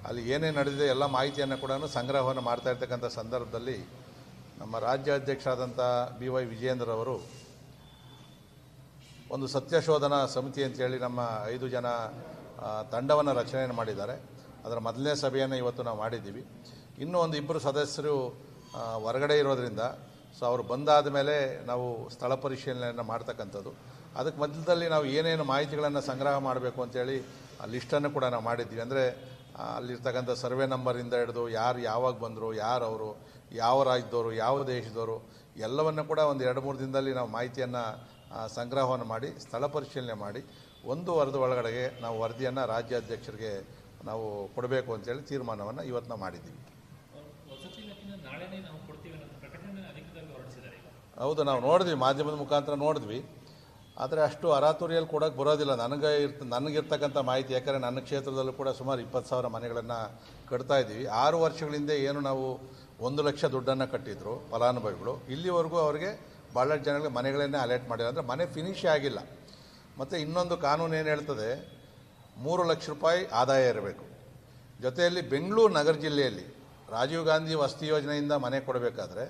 ಅಲ್ಲಿ ಏನೇನು ನಡೆದಿದೆ ಎಲ್ಲ ಮಾಹಿತಿಯನ್ನು ಕೂಡ ಸಂಗ್ರಹವನ್ನು ಮಾಡ್ತಾ ಇರ್ತಕ್ಕಂಥ ಸಂದರ್ಭದಲ್ಲಿ ನಮ್ಮ ರಾಜ್ಯ ಅಧ್ಯಕ್ಷರಾದಂಥ BY ವಿಜಯೇಂದ್ರ ಅವರು ಒಂದು ಸತ್ಯಶೋಧನಾ ಸಮಿತಿ ಅಂತೇಳಿ ನಮ್ಮ 5 ಜನ ತಂಡವನ್ನು ರಚನೆ ಮಾಡಿದ್ದಾರೆ. ಅದರ ಮೊದಲನೇ ಸಭೆಯನ್ನು ಇವತ್ತು ನಾವು ಮಾಡಿದ್ದೀವಿ. ಇನ್ನೂ ಒಂದು 2 ಸದಸ್ಯರು ಹೊರಗಡೆ ಇರೋದರಿಂದ ಅವರು ಬಂದಾದ ಮೇಲೆ ನಾವು ಸ್ಥಳ ಪರಿಶೀಲನೆಯನ್ನು ಮಾಡ್ತಕ್ಕಂಥದ್ದು. ಅದಕ್ಕೆ ಮಧ್ಯದಲ್ಲಿ ನಾವು ಏನೇನು ಮಾಹಿತಿಗಳನ್ನು ಸಂಗ್ರಹ ಮಾಡಬೇಕು ಅಂತೇಳಿ ಆ ಲಿಸ್ಟನ್ನು ಕೂಡ ನಾವು ಮಾಡಿದ್ವಿ. ಅಂದರೆ ಅಲ್ಲಿರ್ತಕ್ಕಂಥ ಸರ್ವೆ ನಂಬರಿಂದ ಹಿಡಿದು ಯಾರು ಯಾವಾಗ ಬಂದರು, ಯಾರು ಅವರು, ಯಾವ ರಾಜ್ಯದವರು, ಯಾವ ದೇಶದವರು ಎಲ್ಲವನ್ನು ಕೂಡ ಒಂದು 2-3 ದಿನದಲ್ಲಿ ನಾವು ಮಾಹಿತಿಯನ್ನು ಸಂಗ್ರಹವನ್ನು ಮಾಡಿ ಸ್ಥಳ ಪರಿಶೀಲನೆ ಮಾಡಿ 1 ವಾರದ ಒಳಗಡೆಗೆ ನಾವು ವರದಿಯನ್ನು ರಾಜ್ಯಾಧ್ಯಕ್ಷರಿಗೆ ನಾವು ಕೊಡಬೇಕು ಅಂತೇಳಿ ತೀರ್ಮಾನವನ್ನು ಇವತ್ತು ನಾವು ಮಾಡಿದ್ದೀವಿ. ಹೌದು, ನಾವು ನೋಡಿದ್ವಿ, ಮಾಧ್ಯಮದ ಮುಖಾಂತರ ನೋಡಿದ್ವಿ. ಆದರೆ ಅಷ್ಟು ಅರಾತುರಿಯಲ್ಲಿ ಕೊಡೋಕ್ಕೆ ಬರೋದಿಲ್ಲ. ನನಗಿರ್ತಕ್ಕಂಥ ಮಾಹಿತಿ, ಯಾಕಂದರೆ ನನ್ನ ಕ್ಷೇತ್ರದಲ್ಲೂ ಕೂಡ ಸುಮಾರು 20,000 ಮನೆಗಳನ್ನು ಕಟ್ತಾ ಇದ್ದೀವಿ. 6 ವರ್ಷಗಳ ಹಿಂದೆ ಏನು ನಾವು 1 ಲಕ್ಷ ದುಡ್ಡನ್ನು ಕಟ್ಟಿದ್ರು ಫಲಾನುಭವಿಗಳು, ಇಲ್ಲಿವರೆಗೂ ಅವರಿಗೆ ಭಾಳಷ್ಟು ಜನಗಳಿಗೆ ಮನೆಗಳನ್ನೇ ಅಲಾಟ್ ಮಾಡಿಲ್ಲ. ಅಂದರೆ ಮನೆ ಫಿನಿಶ್ ಆಗಿಲ್ಲ. ಮತ್ತು ಇನ್ನೊಂದು ಕಾನೂನು ಏನು ಹೇಳ್ತದೆ, 3 ಲಕ್ಷ ರೂಪಾಯಿ ಆದಾಯ ಇರಬೇಕು. ಜೊತೆಯಲ್ಲಿ ಬೆಂಗಳೂರು ನಗರ ಜಿಲ್ಲೆಯಲ್ಲಿ ರಾಜೀವ್ ಗಾಂಧಿ ವಸತಿ ಯೋಜನೆಯಿಂದ ಮನೆ ಕೊಡಬೇಕಾದ್ರೆ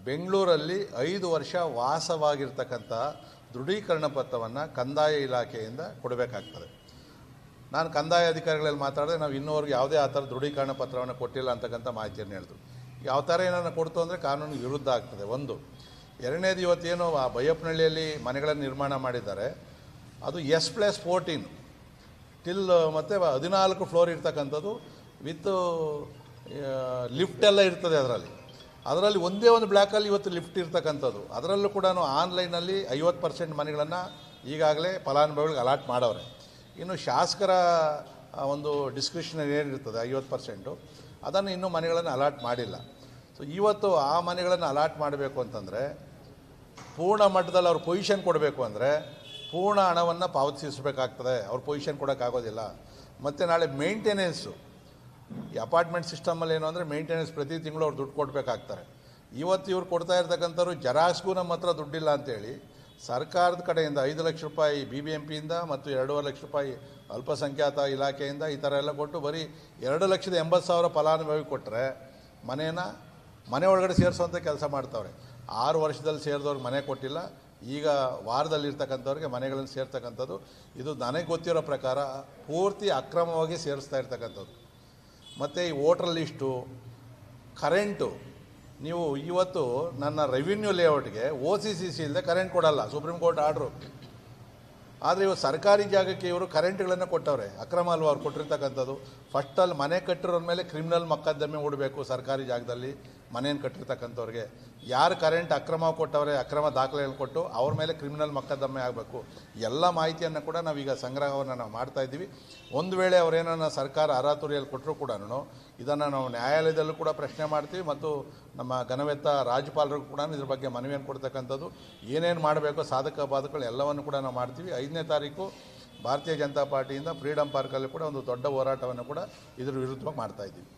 ಬೆಂಗಳೂರಲ್ಲಿ 5 ವರ್ಷ ವಾಸವಾಗಿರ್ತಕ್ಕಂಥ ದೃಢೀಕರಣ ಪತ್ರವನ್ನು ಕಂದಾಯ ಇಲಾಖೆಯಿಂದ ಕೊಡಬೇಕಾಗ್ತದೆ. ನಾನು ಕಂದಾಯ ಅಧಿಕಾರಿಗಳಲ್ಲಿ ಮಾತಾಡಿದೆ, ನಾವು ಇನ್ನೂವರೆಗೂ ಯಾವುದೇ ಆ ಥರ ದೃಢೀಕರಣ ಪತ್ರವನ್ನು ಕೊಟ್ಟಿಲ್ಲ ಅಂತಕ್ಕಂಥ ಮಾಹಿತಿಯನ್ನು ಹೇಳಿದ್ರು. ಯಾವ ಥರ ಏನಾರು ಕೊಡ್ತು ಅಂದರೆ ಕಾನೂನು ವಿರುದ್ಧ ಆಗ್ತದೆ. ಒಂದು. ಎರಡನೇದು, ಇವತ್ತೇನು ಆ ಬೈಯಪ್ಪನಹಳ್ಳಿಯಲ್ಲಿ ಮನೆಗಳನ್ನು ನಿರ್ಮಾಣ ಮಾಡಿದ್ದಾರೆ, ಅದು S+14 ಟಿಲ್ ಮತ್ತು 14 ಫ್ಲೋರ್ ಇರ್ತಕ್ಕಂಥದ್ದು ವಿತ್ ಲಿಫ್ಟ್ ಎಲ್ಲ ಇರ್ತದೆ. ಅದರಲ್ಲಿ ಒಂದೇ ಒಂದು ಬ್ಲಾಕಲ್ಲಿ ಇವತ್ತು ಲಿಫ್ಟ್ ಇರ್ತಕ್ಕಂಥದ್ದು. ಅದರಲ್ಲೂ ಕೂಡ ಆನ್ಲೈನಲ್ಲಿ 50% ಮನೆಗಳನ್ನು ಈಗಾಗಲೇ ಫಲಾನುಭವಿಗಳಿಗೆ ಅಲಾಟ್ ಮಾಡವ್ರೆ. ಇನ್ನು ಶಾಸಕರ ಒಂದು ಡಿಸ್ಕ್ರಿಪ್ಷನ್ ಏನಿರ್ತದೆ 50%, ಅದನ್ನು ಇನ್ನೂ ಮನೆಗಳನ್ನು ಅಲಾಟ್ ಮಾಡಿಲ್ಲ. ಸೊ ಇವತ್ತು ಆ ಮನೆಗಳನ್ನು ಅಲಾಟ್ ಮಾಡಬೇಕು ಅಂತಂದರೆ ಪೂರ್ಣ ಮಟ್ಟದಲ್ಲಿ ಅವ್ರ ಪೊಸಿಷನ್ ಕೊಡಬೇಕು ಅಂದರೆ ಪೂರ್ಣ ಹಣವನ್ನು ಪಾವತಿಸಬೇಕಾಗ್ತದೆ. ಅವ್ರ ಪೊಸಿಷನ್ ಕೊಡೋಕ್ಕಾಗೋದಿಲ್ಲ. ಮತ್ತು ನಾಳೆ ಮೇಂಟೆನೆನ್ಸು, ಈ ಅಪಾರ್ಟ್ಮೆಂಟ್ ಸಿಸ್ಟಮಲ್ಲಿ ಏನು ಅಂದರೆ ಮೇಂಟೆನೆನ್ಸ್ ಪ್ರತಿ ತಿಂಗಳು ಅವ್ರು ದುಡ್ಡು ಕೊಡಬೇಕಾಗ್ತಾರೆ. ಇವತ್ತು ಇವ್ರು ಕೊಡ್ತಾ ಇರ್ತಕ್ಕಂಥವ್ರು ಜೆರಾಕ್ಸ್ಗೂ ನಮ್ಮ ಹತ್ರ ದುಡ್ಡಿಲ್ಲ ಅಂತೇಳಿ ಸರ್ಕಾರದ ಕಡೆಯಿಂದ 5 ಲಕ್ಷ ರೂಪಾಯಿ BBMPಯಿಂದ ಮತ್ತು 2.5 ಲಕ್ಷ ರೂಪಾಯಿ ಅಲ್ಪಸಂಖ್ಯಾತ ಇಲಾಖೆಯಿಂದ ಈ ಥರ ಎಲ್ಲ ಕೊಟ್ಟು ಬರೀ 2,80,000 ಫಲಾನುಭವಿ ಕೊಟ್ಟರೆ ಮನೆ ಒಳಗಡೆ ಸೇರಿಸೋಂಥ ಕೆಲಸ ಮಾಡ್ತಾವ್ರೆ. 6 ವರ್ಷದಲ್ಲಿ ಸೇರಿದವ್ರಿಗೆ ಮನೆ ಕೊಟ್ಟಿಲ್ಲ. ಈಗ ವಾರದಲ್ಲಿರ್ತಕ್ಕಂಥವ್ರಿಗೆ ಮನೆಗಳನ್ನು ಸೇರ್ತಕ್ಕಂಥದ್ದು ಇದು ನನಗೆ ಗೊತ್ತಿರೋ ಪ್ರಕಾರ ಪೂರ್ತಿ ಅಕ್ರಮವಾಗಿ ಸೇರಿಸ್ತಾ ಇರ್ತಕ್ಕಂಥದ್ದು. ಮತ್ತು ಈ ವೋಟರ್ ಲಿಸ್ಟು, ಕರೆಂಟು, ನೀವು ಇವತ್ತು ನನ್ನ ರೆವಿನ್ಯೂ ಲೇಔಟ್ಗೆ OCCC ಇಲ್ಲದೆ ಕರೆಂಟ್ ಕೊಡಲ್ಲ, ಸುಪ್ರೀಂ ಕೋರ್ಟ್ ಆರ್ಡ್ರು. ಆದರೆ ಇವರು ಸರ್ಕಾರಿ ಜಾಗಕ್ಕೆ ಇವರು ಕರೆಂಟ್ಗಳನ್ನು ಕೊಟ್ಟವ್ರೆ. ಅಕ್ರಮ ಅಲ್ವ ಅವ್ರು ಕೊಟ್ಟಿರ್ತಕ್ಕಂಥದ್ದು. ಫಸ್ಟಲ್ಲಿ ಮನೆ ಕಟ್ಟಿರೋರ ಮೇಲೆ ಕ್ರಿಮಿನಲ್ ಮೊಕದ್ದಮೆ ಹೂಡಬೇಕು. ಸರ್ಕಾರಿ ಜಾಗದಲ್ಲಿ ಮನೆಯನ್ನು ಕಟ್ಟಿರ್ತಕ್ಕಂಥವ್ರಿಗೆ ಯಾರು ಕರೆಂಟ್ ಅಕ್ರಮ ಕೊಟ್ಟವ್ರೆ, ಅಕ್ರಮ ದಾಖಲೆಗಳನ್ನು ಕೊಟ್ಟು ಅವ್ರ ಮೇಲೆ ಕ್ರಿಮಿನಲ್ ಮೊಕದ್ದಮೆ ಆಗಬೇಕು. ಎಲ್ಲ ಮಾಹಿತಿಯನ್ನು ಕೂಡ ನಾವೀಗ ಸಂಗ್ರಹವನ್ನು ನಾವು ಮಾಡ್ತಾಯಿದ್ದೀವಿ. ಒಂದು ವೇಳೆ ಅವರೇನನ್ನ ಸರ್ಕಾರ ಅರಾತುರಿಯಲ್ಲಿ ಕೊಟ್ಟರು ಕೂಡ ಇದನ್ನು ನಾವು ನ್ಯಾಯಾಲಯದಲ್ಲೂ ಕೂಡ ಪ್ರಶ್ನೆ ಮಾಡ್ತೀವಿ ಮತ್ತು ನಮ್ಮ ಘನವೆತ್ತ ರಾಜ್ಯಪಾಲರಿಗೂ ಕೂಡ ಇದ್ರ ಬಗ್ಗೆ ಮನವಿಯನ್ನು ಕೊಡ್ತಕ್ಕಂಥದ್ದು, ಏನೇನು ಮಾಡಬೇಕು ಸಾಧಕ ಬಾಧಕಗಳು ಎಲ್ಲವನ್ನು ಕೂಡ ನಾವು ಮಾಡ್ತೀವಿ. 5ನೇ ತಾರೀಕು ಭಾರತೀಯ ಜನತಾ ಪಾರ್ಟಿಯಿಂದ ಫ್ರೀಡಮ್ ಪಾರ್ಕಲ್ಲಿ ಕೂಡ ಒಂದು ದೊಡ್ಡ ಹೋರಾಟವನ್ನು ಕೂಡ ಇದ್ರ ವಿರುದ್ಧವಾಗಿ ಮಾಡ್ತಾಯಿದ್ದೀವಿ.